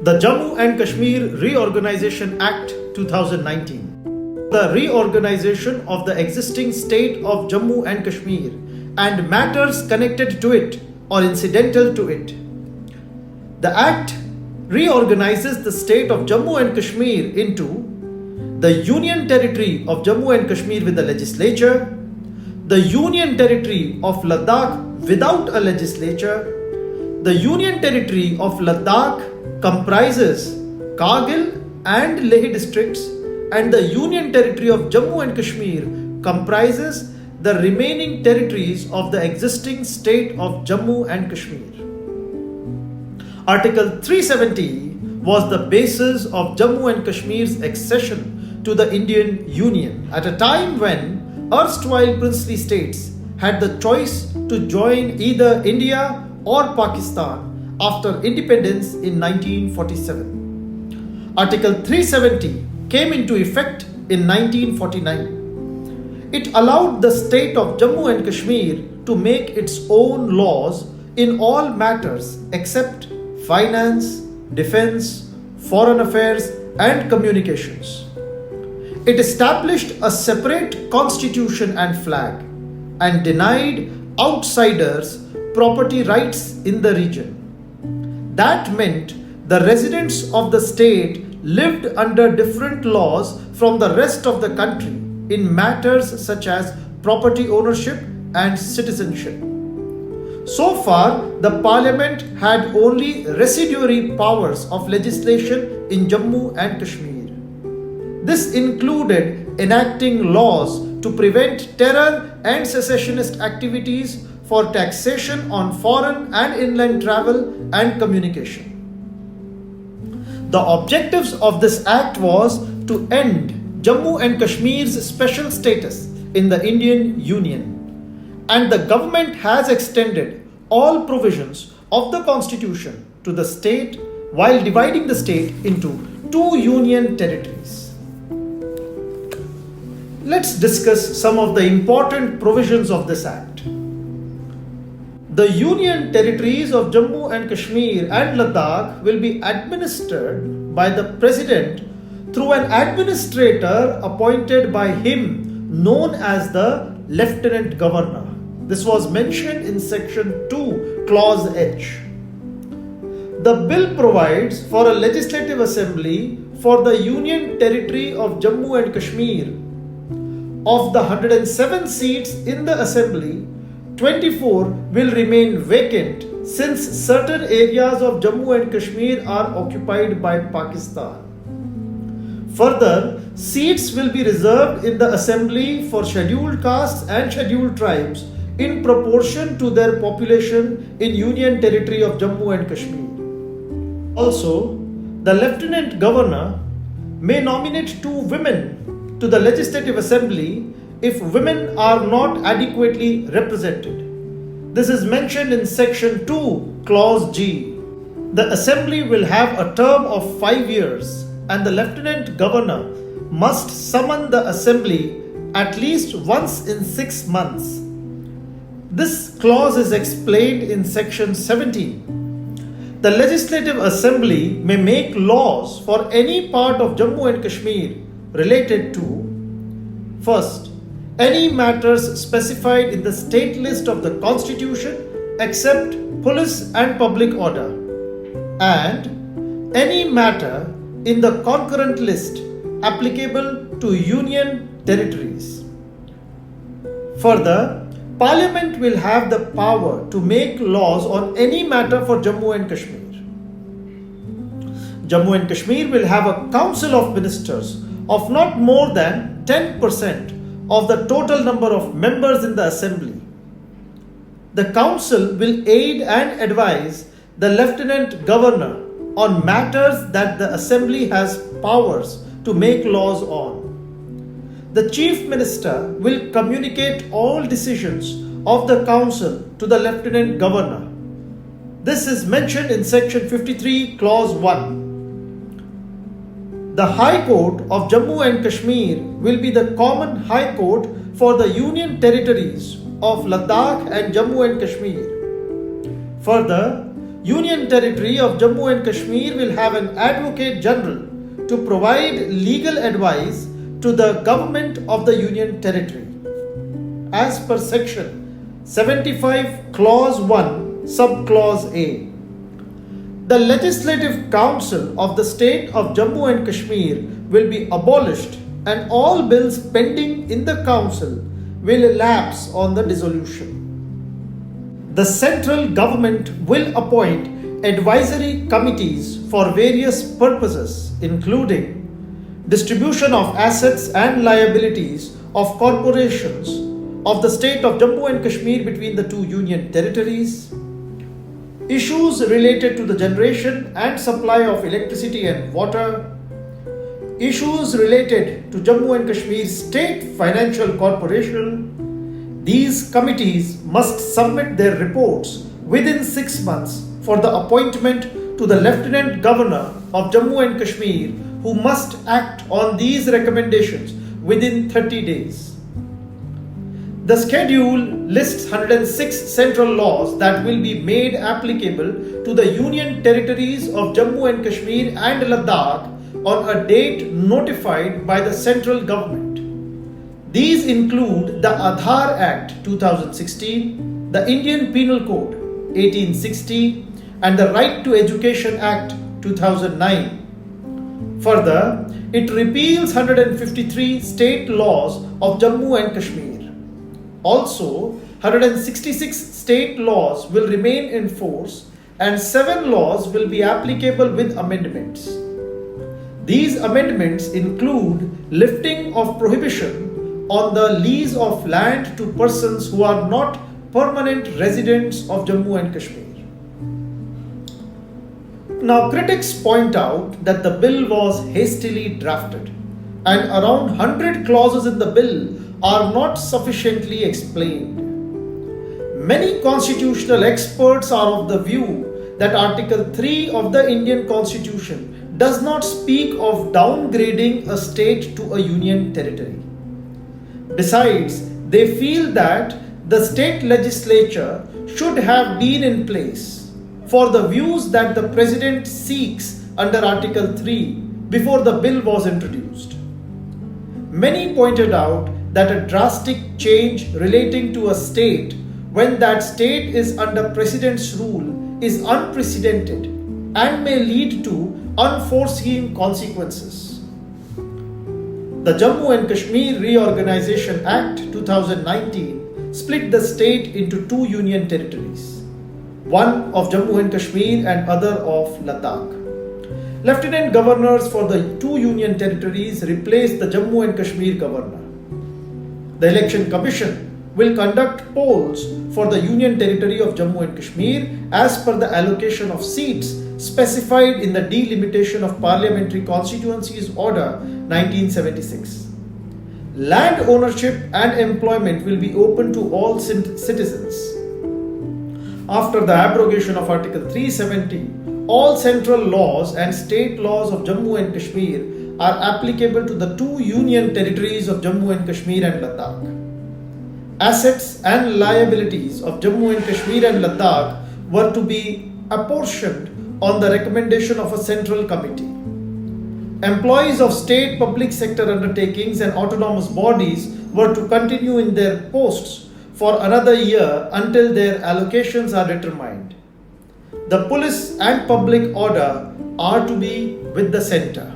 The Jammu and Kashmir Reorganization Act 2019. The reorganization of the existing state of Jammu and Kashmir and matters connected to it or incidental to it. The Act reorganizes the state of Jammu and Kashmir into the Union Territory of Jammu and Kashmir with the legislature, the Union Territory of Ladakh without a legislature. The Union Territory of Ladakh comprises Kargil and Leh districts, and the Union Territory of Jammu and Kashmir comprises the remaining territories of the existing state of Jammu and Kashmir. Article 370 was the basis of Jammu and Kashmir's accession to the Indian Union at a time when erstwhile princely states had the choice to join either India or Pakistan after independence in 1947. Article 370 came into effect in 1949. It allowed the state of Jammu and Kashmir to make its own laws in all matters except finance, defense, foreign affairs, and communications. It established a separate constitution and flag and denied outsiders property rights in the region. That meant the residents of the state lived under different laws from the rest of the country in matters such as property ownership and citizenship. So far, the parliament had only residuary powers of legislation in Jammu and Kashmir. This included enacting laws to prevent terror and secessionist activities, for taxation on foreign and inland travel and communication. The objectives of this act was to end Jammu and Kashmir's special status in the Indian Union, and the government has extended all provisions of the constitution to the state while dividing the state into two union territories. Let's discuss some of the important provisions of this act. The Union Territories of Jammu and Kashmir and Ladakh will be administered by the President through an administrator appointed by him known as the Lieutenant Governor. This was mentioned in Section 2, Clause H. The bill provides for a legislative assembly for the Union Territory of Jammu and Kashmir. Of the 107 seats in the assembly, 24 will remain vacant since certain areas of Jammu and Kashmir are occupied by Pakistan. Further, seats will be reserved in the assembly for scheduled castes and scheduled tribes in proportion to their population in Union Territory of Jammu and Kashmir. Also, the Lieutenant Governor may nominate 2 women to the Legislative Assembly if women are not adequately represented. This is mentioned in Section 2, Clause G. The Assembly will have a term of 5 years, and the Lieutenant Governor must summon the Assembly at least once in 6 months. This clause is explained in Section 17. The Legislative Assembly may make laws for any part of Jammu and Kashmir related to: first, any matters specified in the state list of the Constitution except police and public order, and any matter in the concurrent list applicable to Union territories. Further, Parliament will have the power to make laws on any matter for Jammu and Kashmir. Jammu and Kashmir will have a Council of Ministers of not more than 10% of the total number of members in the Assembly. The Council will aid and advise the Lieutenant Governor on matters that the Assembly has powers to make laws on. The Chief Minister will communicate all decisions of the Council to the Lieutenant Governor. This is mentioned in Section 53, Clause 1. The High Court of Jammu and Kashmir will be the common High Court for the Union territories of Ladakh and Jammu and Kashmir. Further, Union Territory of Jammu and Kashmir will have an Advocate General to provide legal advice to the government of the Union Territory. As per Section 75 Clause 1 Subclause A. The Legislative Council of the State of Jammu and Kashmir will be abolished and all bills pending in the Council will lapse on the dissolution. The central government will appoint advisory committees for various purposes, including distribution of assets and liabilities of corporations of the state of Jammu and Kashmir between the two union territories, issues related to the generation and supply of electricity and water, issues related to Jammu and Kashmir State Financial Corporation. These committees must submit their reports within 6 months for the appointment to the Lieutenant Governor of Jammu and Kashmir, who must act on these recommendations within 30 days. The schedule lists 106 central laws that will be made applicable to the Union Territories of Jammu and Kashmir and Ladakh on a date notified by the central government. These include the Aadhaar Act 2016, the Indian Penal Code 1860, and the Right to Education Act 2009. Further, it repeals 153 state laws of Jammu and Kashmir. Also, 166 state laws will remain in force and 7 laws will be applicable with amendments. These amendments include lifting of prohibition on the lease of land to persons who are not permanent residents of Jammu and Kashmir. Now, critics point out that the bill was hastily drafted and around 100 clauses in the bill are not sufficiently explained. Many constitutional experts are of the view that Article 3 of the Indian Constitution does not speak of downgrading a state to a union territory. Besides, they feel that the state legislature should have been in place for the views that the President seeks under Article 3 before the bill was introduced. Many pointed out that a drastic change relating to a state when that state is under President's rule is unprecedented and may lead to unforeseen consequences. The Jammu and Kashmir Reorganization Act 2019 split the state into 2 union territories, one of Jammu and Kashmir and other of Ladakh. Lieutenant governors for the 2 union territories replaced the Jammu and Kashmir governor. The Election Commission will conduct polls for the Union Territory of Jammu and Kashmir as per the allocation of seats specified in the Delimitation of Parliamentary Constituencies Order 1976. Land ownership and employment will be open to all citizens. After the abrogation of Article 370, all central laws and state laws of Jammu and Kashmir are applicable to the 2 union territories of Jammu and Kashmir and Ladakh. Assets and liabilities of Jammu and Kashmir and Ladakh were to be apportioned on the recommendation of a central committee. Employees of state public sector undertakings and autonomous bodies were to continue in their posts for another year until their allocations are determined. The police and public order are to be with the centre.